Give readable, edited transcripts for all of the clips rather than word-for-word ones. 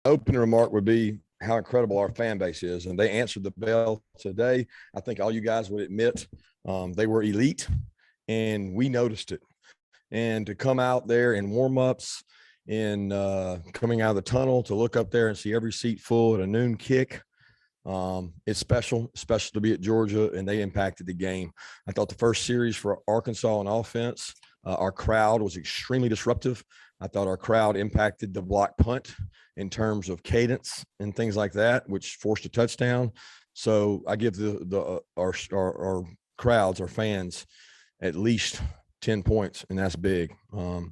opening remark would be how incredible our fan base is, and they answered the bell today. I think all you guys would admit they were elite, and we noticed it. And to come out there in warm-ups, in coming out of the tunnel, to look up there and see every seat full at a noon kick, it's special to be at Georgia, and they impacted the game. I thought the first series for Arkansas on offense, our crowd was extremely disruptive. I thought our crowd impacted the block punt in terms of cadence and things like that, which forced a touchdown. So I give our crowds, our fans, at least 10 points, and that's big.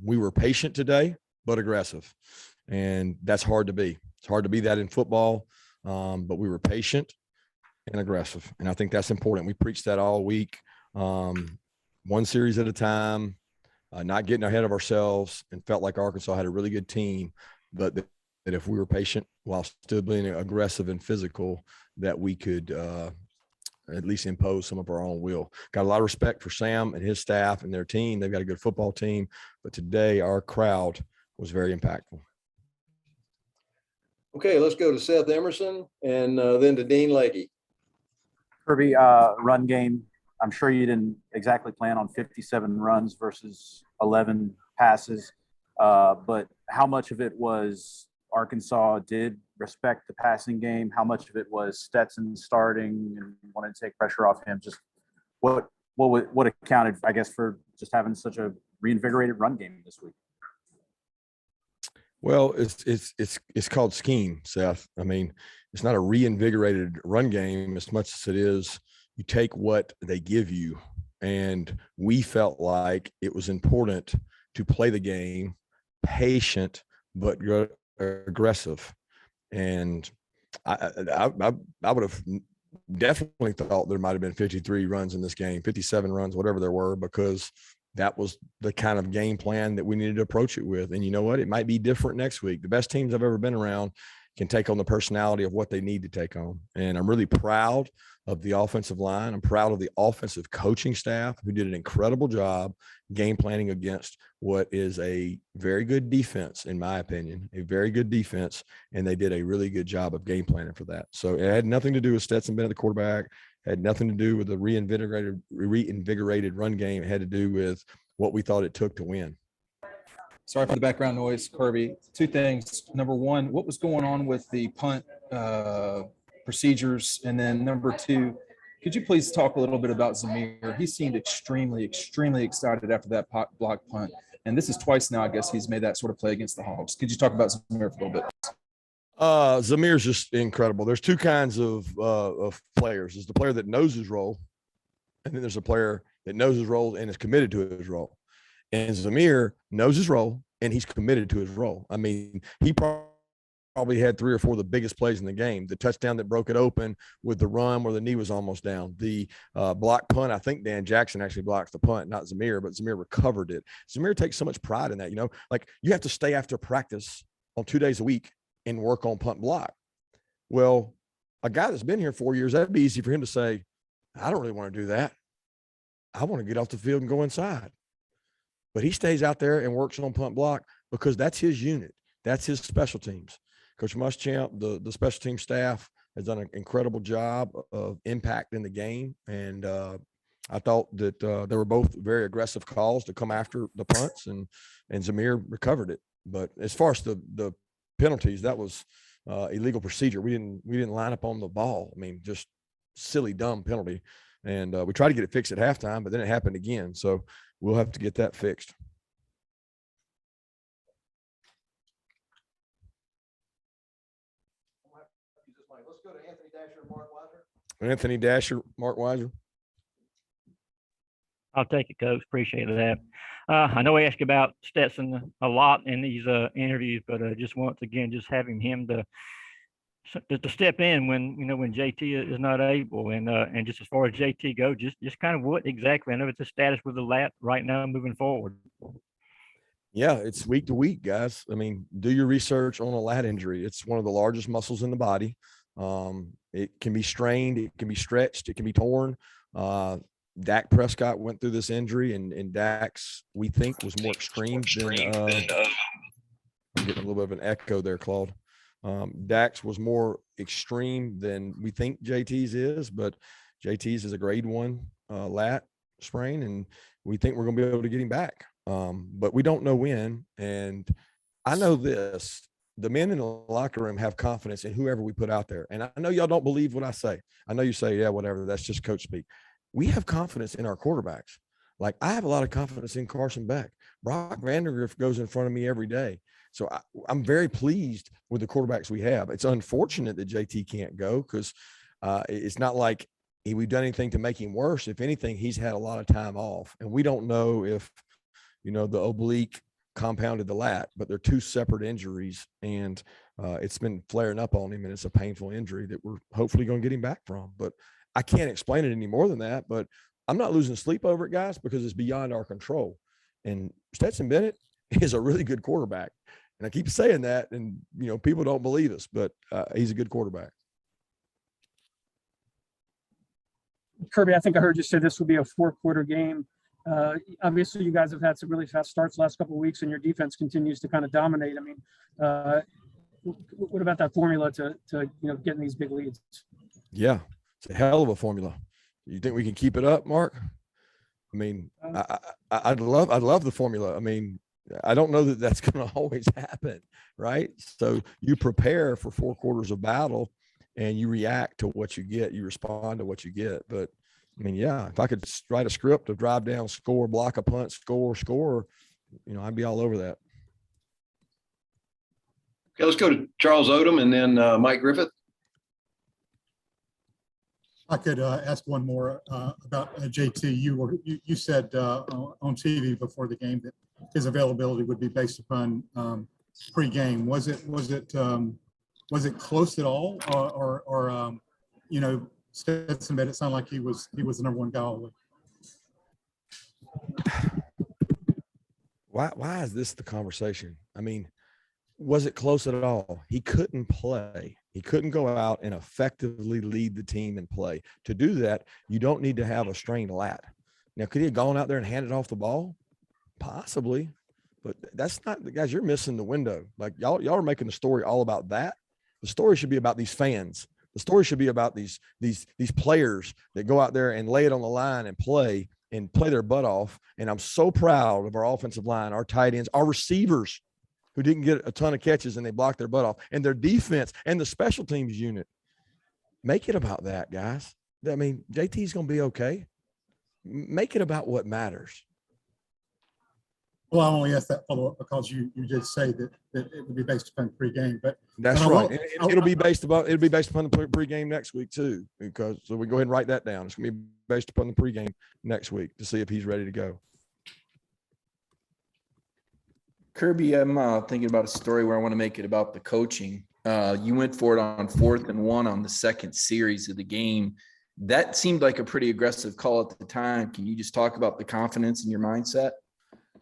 We were patient today, but aggressive, and that's hard to be. It's hard to be that in football, but we were patient and aggressive, and I think that's important. We preached that all week, one series at a time, not getting ahead of ourselves, and felt like Arkansas had a really good team, but that if we were patient while still being aggressive and physical, that we could at least impose some of our own will. Got a lot of respect for Sam and his staff and their team. They've got a good football team, but today our crowd was very impactful. Okay, let's go to Seth Emerson and then to Dean Lakey. Kirby, run game. I'm sure you didn't exactly plan on 57 runs versus 11 passes, but how much of it was Arkansas did respect the passing game? How much of it was Stetson starting and wanted to take pressure off him? Just what accounted, I guess, for just having such a reinvigorated run game this week? Well, it's called scheme, Seth. I mean, it's not a reinvigorated run game as much as it is you take what they give you. And we felt like it was important to play the game patient but aggressive. And I would have definitely thought there might have been 53 runs in this game, 57 runs, whatever there were, because that was the kind of game plan that we needed to approach it with. And you know what? It might be different next week. The best teams I've ever been around can take on the personality of what they need to take on. And I'm really proud of the offensive line. I'm proud of the offensive coaching staff who did an incredible job game planning against what is a very good defense, in my opinion, a very good defense. And they did a really good job of game planning for that. So it had nothing to do with Stetson Bennett, the quarterback. Had nothing to do with the reinvigorated run game. It had to do with what we thought it took to win. Sorry for the background noise, Kirby. Two things. Number one, what was going on with the punt procedures? And then number two, could you please talk a little bit about Zamir? He seemed extremely excited after that block punt. And this is twice now, I guess, he's made that sort of play against the Hogs. Could you talk about Zamir for a little bit? Zamir's just incredible. There's two kinds of players. There's the player that knows his role, and then there's a player that knows his role and is committed to his role. And Zamir knows his role, and he's committed to his role. I mean, he probably had 3 or 4 of the biggest plays in the game. The touchdown that broke it open with the run where the knee was almost down. The block punt, I think Dan Jackson actually blocked the punt, not Zamir, but Zamir recovered it. Zamir takes so much pride in that. You know, like you have to stay after practice on 2 days a week and work on punt block. Well, a guy that's been here 4 years, that'd be easy for him to say, I don't really want to do that. I want to get off the field and go inside. But he stays out there and works on punt block because that's his unit. That's his special teams. Coach Muschamp, the special team staff has done an incredible job of impacting the game. And I thought that they were both very aggressive calls to come after the punts, and Zamir recovered it. But as far as the penalties, that was illegal procedure. We didn't line up on the ball. I mean, just silly, dumb penalty. And we tried to get it fixed at halftime, but then it happened again. So we'll have to get that fixed. Let's go to Anthony Dasher and Mark Weiser. Anthony Dasher, Mark Weiser. I'll take it, Coach. Appreciate that. I know we asked about Stetson a lot in these interviews, but just once again, just having him to step in when JT is not able, and just as far as JT goes, just kind of what exactly. I know it's a status with the lat right now moving forward. Yeah, it's week to week, guys. I mean, do your research on a lat injury. It's one of the largest muscles in the body. It can be strained, it can be stretched, it can be torn. Dak Prescott went through this injury, and Dak's, we think, was more extreme than I'm getting a little bit of an echo there, Claude. Dax was more extreme than we think JT's is, but JT's is a grade 1 lat sprain, and we think we're going to be able to get him back. But we don't know when. And I know this, the men in the locker room have confidence in whoever we put out there. And I know y'all don't believe what I say. I know you say, yeah, whatever, that's just coach speak. We have confidence in our quarterbacks. Like, I have a lot of confidence in Carson Beck. Brock Vandergriff goes in front of me every day. So I'm very pleased with the quarterbacks we have. It's unfortunate that JT can't go, because it's not like we've done anything to make him worse. If anything, he's had a lot of time off, and we don't know if, the oblique compounded the lat, but they're 2 separate injuries, and it's been flaring up on him, and it's a painful injury that we're hopefully going to get him back from. But I can't explain it any more than that. But I'm not losing sleep over it, guys, because it's beyond our control. And Stetson Bennett is a really good quarterback. And I keep saying that, and, people don't believe us, but he's a good quarterback. Kirby, I think I heard you say this will be a 4-quarter game. Obviously, you guys have had some really fast starts last couple of weeks, and your defense continues to kind of dominate. I mean, what about that formula to getting these big leads? Yeah, it's a hell of a formula. You think we can keep it up, Mark? I mean, I'd love the formula. I mean, I don't know that that's going to always happen, right? So you prepare for 4 quarters of battle, and you react to what you get. You respond to what you get. But I mean, yeah, if I could write a script of drive down, score, block a punt, score, I'd be all over that. Okay, let's go to Charles Odom and then Mike Griffith. I could ask one more about JT. You said on TV before the game that his availability would be based upon pre-game. Was it close at all, or Stetson made it sound like he was the number 1 guy all the way? Why is this the conversation? I mean, was it close at all? He couldn't play. He couldn't go out and effectively lead the team and play. To do that, you don't need to have a strained lat. Now, could he have gone out there and handed off the ball? Possibly, but that's not, guys, you're missing the window. Like, y'all are making the story all about that. The story should be about these fans. The story should be about these players that go out there and lay it on the line and play their butt off. And I'm so proud of our offensive line, our tight ends, our receivers who didn't get a ton of catches and they blocked their butt off, and their defense and the special teams unit. Make it about that, guys. I mean, JT's going to be okay. Make it about what matters. Well, I only asked that follow-up because you did say that it would be based upon pre-game, but that's right. It'll be based upon the pre-game next week too, because so we go ahead and write that down. It's going to be based upon the pre-game next week to see if he's ready to go. Kirby, I'm thinking about a story where I want to make it about the coaching. You went for it on 4th and 1 on the second series of the game. That seemed like a pretty aggressive call at the time. Can you just talk about the confidence in your mindset?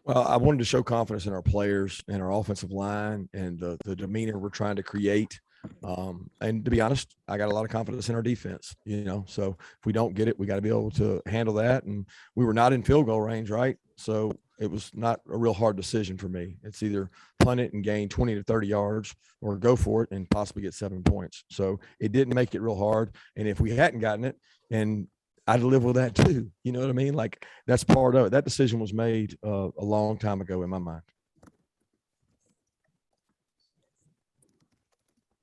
Well, I wanted to show confidence in our players and our offensive line and the demeanor we're trying to create. And to be honest, I got a lot of confidence in our defense, so if we don't get it, we got to be able to handle that. And we were not in field goal range, right? So it was not a real hard decision for me. It's either punt it and gain 20 to 30 yards or go for it and possibly get 7 points. So it didn't make it real hard. And if we hadn't gotten it, and I'd live with that too. You know what I mean? Like, that's part of it. That decision was made a long time ago in my mind.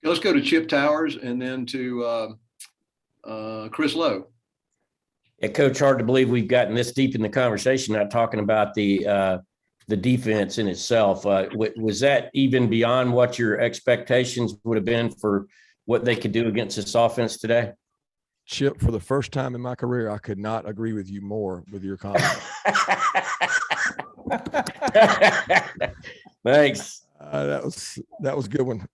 Let's go to Chip Towers and then to Chris Lowe. Yeah, Coach, hard to believe we've gotten this deep in the conversation, not talking about the defense in itself. Was that even beyond what your expectations would have been for what they could do against this offense today? Chip, for the first time in my career, I could not agree with you more with your comment. Thanks. That was a good one.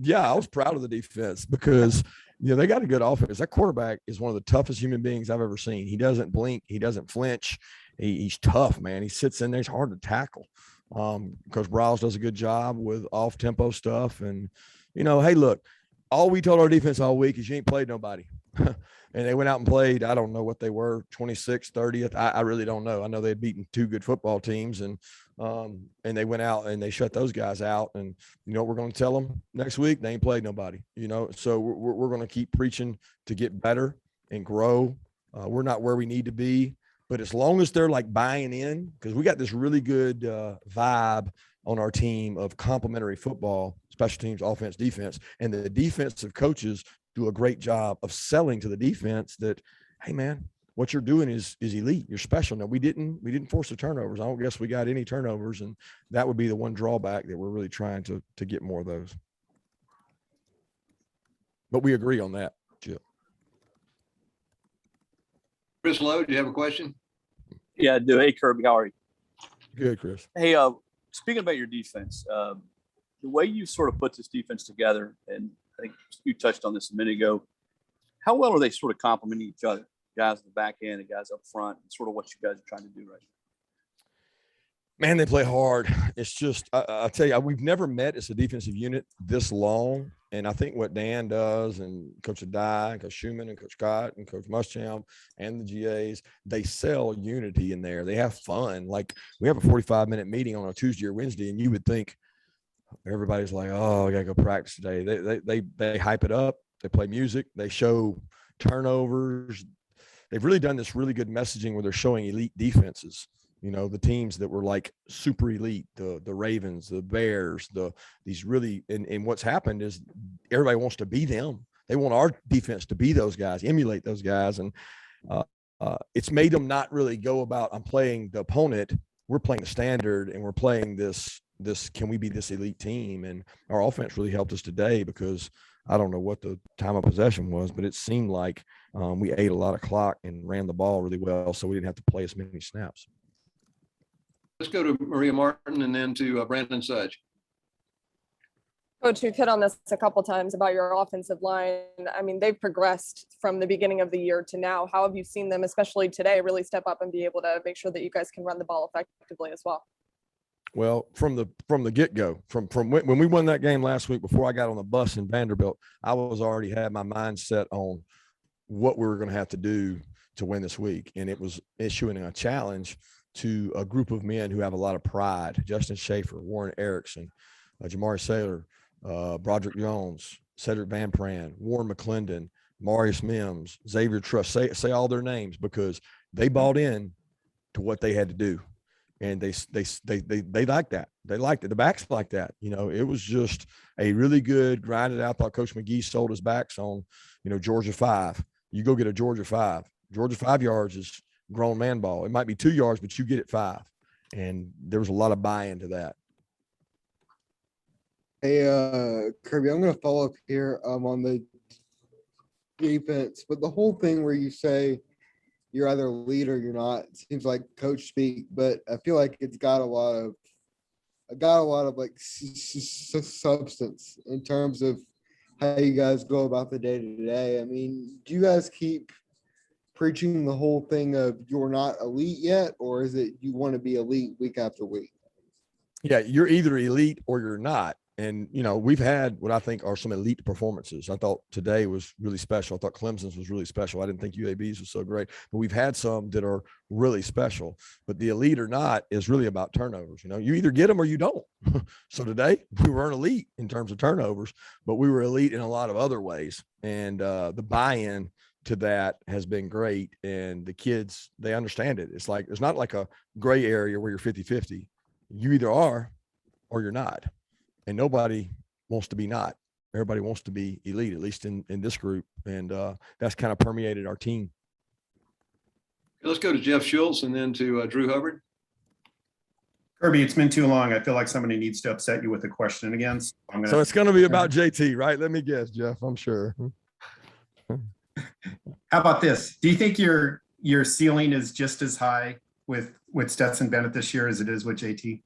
Yeah, I was proud of the defense because they got a good offense. That quarterback is one of the toughest human beings I've ever seen. He doesn't blink. He doesn't flinch. He's tough, man. He sits in there. He's hard to tackle. Coach Browse does a good job with off-tempo stuff. And, hey, look, all we told our defense all week is you ain't played nobody. And they went out and played. I don't know what they were, 26th, 30th. I really don't know. I know they had beaten 2 good football teams, and they went out and they shut those guys out. And you know what we're going to tell them next week? They ain't played nobody, you know. So we're going to keep preaching to get better and grow. We're not where we need to be, but as long as they're like buying in, because we got this really good vibe on our team of complementary football, special teams, offense, defense, and the defensive coaches do a great job of selling to the defense that, hey man, what you're doing is elite. You're special. Now we didn't force the turnovers. I don't guess we got any turnovers, and that would be the one drawback that we're really trying to get more of those. But we agree on that, Chip. Chris Lowe, do you have a question? Yeah, I do. Hey, Kirby, how are you? Good, Chris. Hey, speaking about your defense, the way you sort of put this defense together, and I think you touched on this a minute ago, how well are they sort of complementing each other? Guys in the back end and guys up front, and sort of what you guys are trying to do right now? Man, they play hard. It's just, I'll tell you, we've never met as a defensive unit this long. And I think what Dan does, and Coach Adai, and Coach Schumann, and Coach Scott, and Coach Muschamp, and the GAs, they sell unity in there. They have fun. Like, we have a 45-minute meeting on a Tuesday or Wednesday, and you would think everybody's like, oh, I got to go practice today. They hype it up. They play music. They show turnovers. They've really done this really good messaging where they're showing elite defenses. You know, the teams that were like super elite, the Ravens, the Bears, these really, and what's happened is everybody wants to be them. They want our defense to be those guys, emulate those guys. And it's made them not really go about, I'm playing the opponent. We're playing the standard, and we're playing this, can we be this elite team? And our offense really helped us today, because I don't know what the time of possession was, but it seemed like we ate a lot of clock and ran the ball really well. So we didn't have to play as many snaps. Let's go to Maria Martin and then to Brandon Sudge. Coach, you've hit on this a couple times about your offensive line. I mean, they've progressed from the beginning of the year to now. How have you seen them, especially today, really step up and be able to make sure that you guys can run the ball effectively as well? Well, from the get-go, from when we won that game last week, before I got on the bus in Vanderbilt, I was already had my mind set on what we were going to have to do to win this week. And it was issuing a challenge to a group of men who have a lot of pride: Justin Schaefer, Warren Erickson, Jamari Saylor, Broderick Jones, Cedric Van Pran, Warren McClendon, Marius Mims, Xavier Truss. Say all their names, because they bought in to what they had to do. And they like that. They liked it. The backs like that. You know, it was just a really good grinded out. I thought Coach McGee sold his backs on, you know, Georgia 5. You go get a Georgia 5. Georgia 5 yards is grown man ball. It might be 2 yards, but you get it 5. And there was a lot of buy-in to that. Hey, Kirby, I'm going to follow up here on the defense, but the whole thing where you say you're either a lead or you're not, it seems like coach speak, but I feel like it's got a lot of like substance in terms of how you guys go about the day to day. I mean, do you guys keep preaching the whole thing of you're not elite yet, or is it you want to be elite week after week? Yeah, you're either elite or you're not. And, you know, we've had what I think are some elite performances. I thought today was really special. I thought Clemson's was really special. I didn't think UAB's was so great, but we've had some that are really special. But the elite or not is really about turnovers. You know, you either get them or you don't. So today we weren't elite in terms of turnovers, but we were elite in a lot of other ways. And the buy-in to that has been great. And the kids, they understand it. It's like, there's not like a gray area where you're 50-50. You either are or you're not. And nobody wants to be not. Everybody wants to be elite, at least in this group. And that's kind of permeated our team. Let's go to Jeff Schultz and then to Drew Hubbard. Kirby, it's been too long. I feel like somebody needs to upset you with a question again. So it's going to be about JT, right? Let me guess, Jeff, I'm sure. How about this? Do you think your ceiling is just as high with Stetson Bennett this year as it is with JT?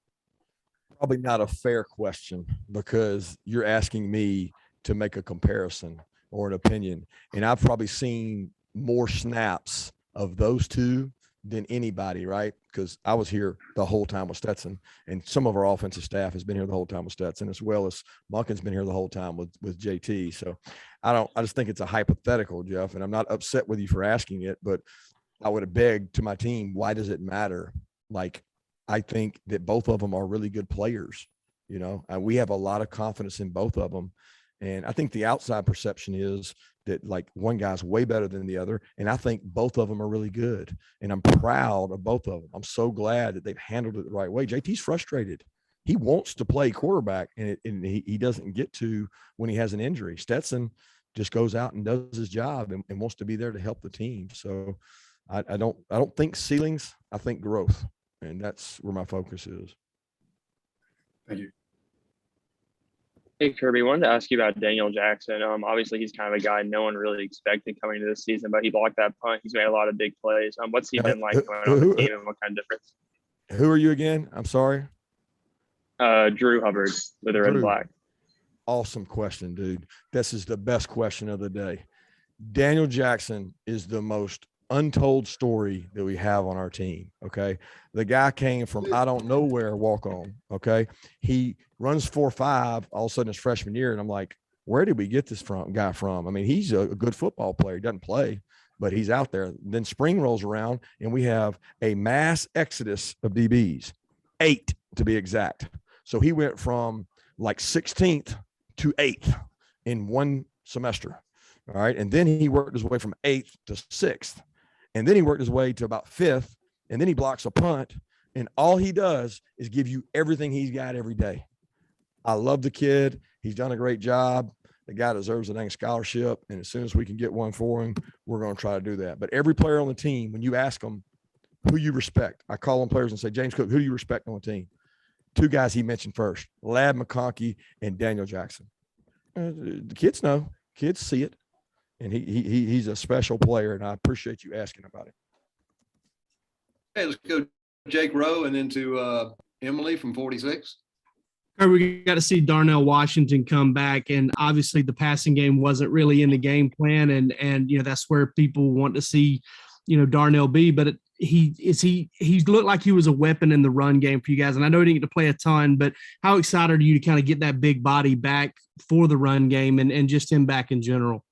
Probably not a fair question, because you're asking me to make a comparison or an opinion. And I've probably seen more snaps of those two than anybody, right? Because I was here the whole time with Stetson, and some of our offensive staff has been here the whole time with Stetson, as well as Monken's been here the whole time with JT. So I just think it's a hypothetical, Jeff, and I'm not upset with you for asking it, but I would have begged to my team, why does it matter? Like, I think that both of them are really good players, you know, and we have a lot of confidence in both of them. And I think the outside perception is that like one guy's way better than the other. And I think both of them are really good. And I'm proud of both of them. I'm so glad that they've handled it the right way. JT's frustrated. He wants to play quarterback, and he doesn't get to when he has an injury. Stetson just goes out and does his job and wants to be there to help the team. So I don't think ceilings, I think growth. And that's where my focus is. Thank you. Hey, Kirby, wanted to ask you about Daniel Jackson. Obviously, he's kind of a guy no one really expected coming into this season, but he blocked that punt. He's made a lot of big plays. What's he been like going on the team, and what kind of difference? Who are you again? I'm sorry. Drew Hubbard with the red and black. Awesome question, dude. This is the best question of the day. Daniel Jackson is the most untold story that we have on our team. Okay. The guy came from, I don't know where, walk on. Okay. He runs 4.5 all of a sudden his freshman year. And I'm like, where did we get this guy from? I mean, he's a good football player. He doesn't play, but he's out there. Then spring rolls around and we have a mass exodus of DBs, 8 to be exact. So he went from like 16th to 8th in one semester. All right. And then he worked his way from 8th to 6th. And then he worked his way to about 5th, and then he blocks a punt, and all he does is give you everything he's got every day. I love the kid. He's done a great job. The guy deserves a dang scholarship, and as soon as we can get one for him, we're going to try to do that. But every player on the team, when you ask them who you respect, I call them players and say, James Cook, who do you respect on the team? 2 guys he mentioned first, Lad McConkey and Daniel Jackson. The kids know. Kids see it. And he's a special player, and I appreciate you asking about it. Hey, let's go Jake Rowe and then to Emily from 46. We got to see Darnell Washington come back, and obviously the passing game wasn't really in the game plan, and you know that's where people want to see, you know, Darnell be. But he looked like he was a weapon in the run game for you guys. And I know he didn't get to play a ton, but how excited are you to kind of get that big body back for the run game and just him back in general?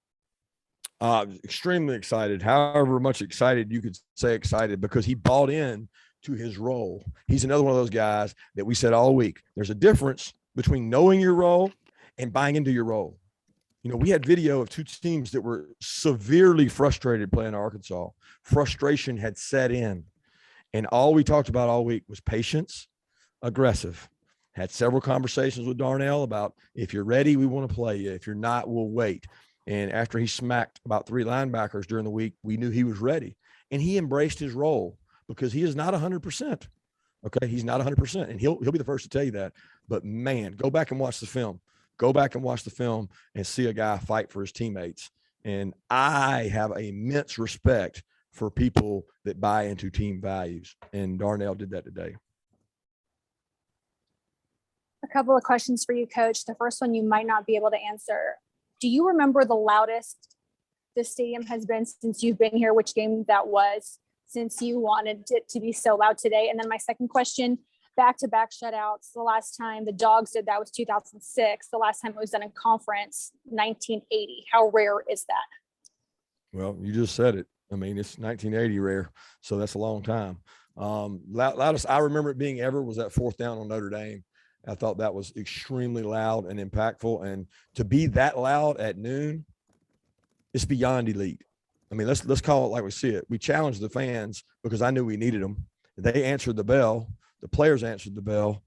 Extremely excited. However much excited you could say excited, because he bought in to his role. He's another one of those guys that we said all week. There's a difference between knowing your role and buying into your role. You know, we had video of 2 teams that were severely frustrated playing Arkansas. Frustration had set in, and all we talked about all week was patience, aggressive. Had several conversations with Darnell about, if you're ready, we want to play you. If you're not, we'll wait. And after he smacked about 3 linebackers during the week, we knew he was ready, and he embraced his role, because he is not 100%. Okay. He's not 100%, and he'll be the first to tell you that. But man, go back and watch the film. Go back and watch the film and see a guy fight for his teammates. And I have immense respect for people that buy into team values, and Darnell did that today. A couple of questions for you, Coach. The first one you might not be able to answer. Do you remember the loudest the stadium has been since you've been here, which game that was, since you wanted it to be so loud today? And then my second question, back-to-back shutouts. The last time the Dogs did that was 2006. The last time it was done in conference, 1980. How rare is that? Well, you just said it. I mean, it's 1980 rare, so that's a long time. Loudest I remember it being ever was that 4th down on Notre Dame. I thought that was extremely loud and impactful. And to be that loud at noon, it's beyond elite. I mean, let's call it like we see it. We challenged the fans because I knew we needed them. They answered the bell. The players answered the bell.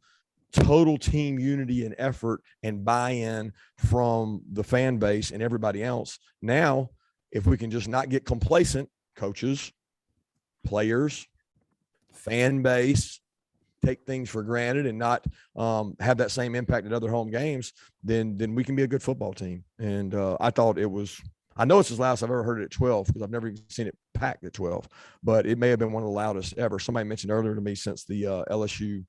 Total team unity and effort and buy-in from the fan base and everybody else. Now, if we can just not get complacent, coaches, players, fan base, take things for granted and not have that same impact at other home games, then we can be a good football team. And I thought it was, I know it's as loud as I've ever heard it at 12, because I've never even seen it packed at 12, but it may have been one of the loudest ever. Somebody mentioned earlier to me since the LSU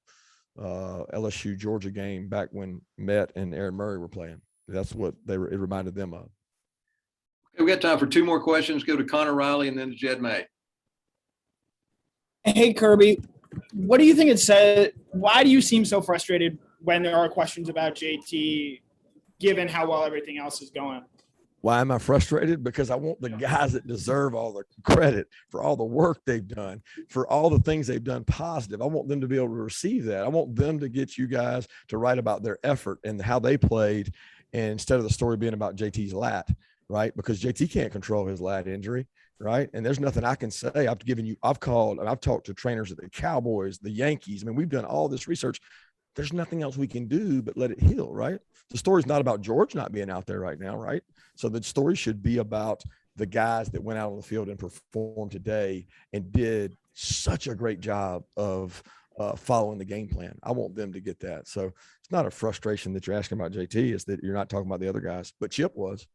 Georgia game back when Met and Aaron Murray were playing. That's what it reminded them of. Okay, we got time for 2 more questions. Go to Connor Riley and then to Jed May. Hey, Kirby, what do you think it said? Why do you seem so frustrated when there are questions about JT, given how well everything else is going? Why am I frustrated? Because I want the guys that deserve all the credit for all the work they've done, for all the things they've done positive. I want them to be able to receive that. I want them to get you guys to write about their effort and how they played, and instead of the story being about JT's lat, right? Because JT can't control his lat injury, right? And there's nothing I can say. I've talked to trainers at the Cowboys, the Yankees. I mean, we've done all this research. There's nothing else we can do but let it heal, right? The story's not about George not being out there right now, right? So the story should be about the guys that went out on the field and performed today and did such a great job of following the game plan. I want them to get that. So it's not a frustration that you're asking about JT. It's that you're not talking about the other guys, but Chip was.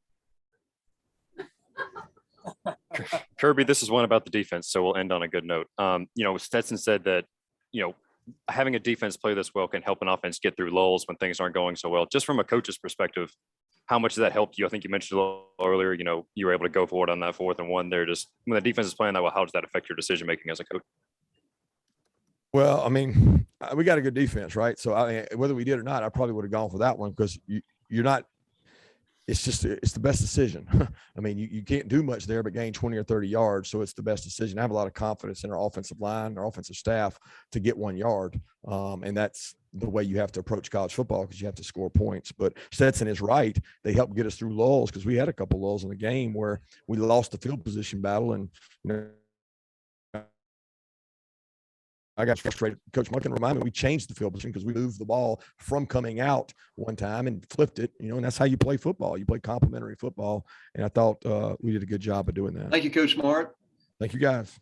Kirby, this is one about the defense, so we'll end on a good note. Stetson said that, having a defense play this well can help an offense get through lulls when things aren't going so well. Just from a coach's perspective, how much does that help you? I think you mentioned a little earlier, you were able to go for it on that 4th and 1 there. Just when the defense is playing that well, how does that affect your decision-making as a coach? Well, I mean, we got a good defense, right? So whether we did or not, I probably would have gone for that one because you're not, it's the best decision. I mean, you can't do much there but gain 20 or 30 yards. So it's the best decision. I have a lot of confidence in our offensive line, our offensive staff to get 1 yard. And that's the way you have to approach college football because you have to score points. But Stetson is right. They helped get us through lulls because we had a couple lulls in the game where we lost the field position battle. And, I got frustrated. Coach Munkin reminded me we changed the field position because we moved the ball from coming out one time and flipped it, and that's how you play football. You play complementary football. And I thought we did a good job of doing that. Thank you, Coach Smart. Thank you, guys.